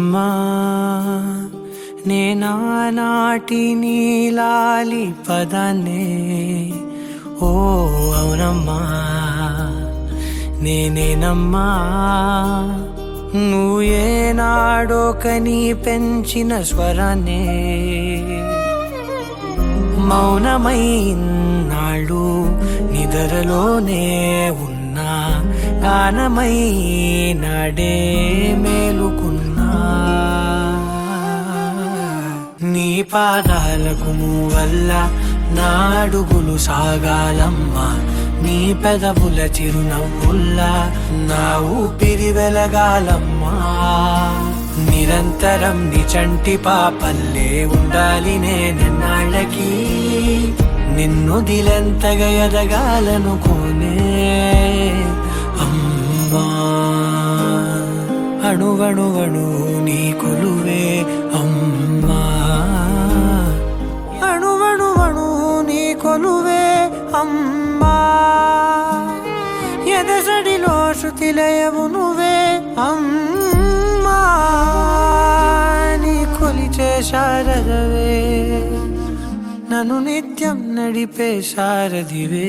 అవునమ్మా నేనానాటి నీలాలి పదాన్నే ఓ అవునమ్మా నేనేనమ్మా నువ్వు ఏనాడో కని పెంచిన స్వరాన్నే మౌనమైనాళ్ళు నిద్రలోనే ఉన్నా గానమై నాడే మేలుకున్నా నీ పాదాలకు వల్ల నా అడుగులు సాగాలమ్మా నీ పెదవుల చిరునవ్వుల్లా నా ఊపిరి వెలగాలమ్మా నిరంతరం నీ చంటి పాపల్లే ఉండాలి నేనెన్నాళ్ళకి నిన్ను దిలెంతగా ఎదగాలనుకోనే అమ్మా అణువణువణు నీ కొలువే అమ్మా అణువణువణు నీ కొలువే అమ్మా ఎదసడిలో శృతిలయవు నువ్వే అమ్మా నీ కొలిచే శారదవే నన్ను నిత్యం నడిపే శారదివే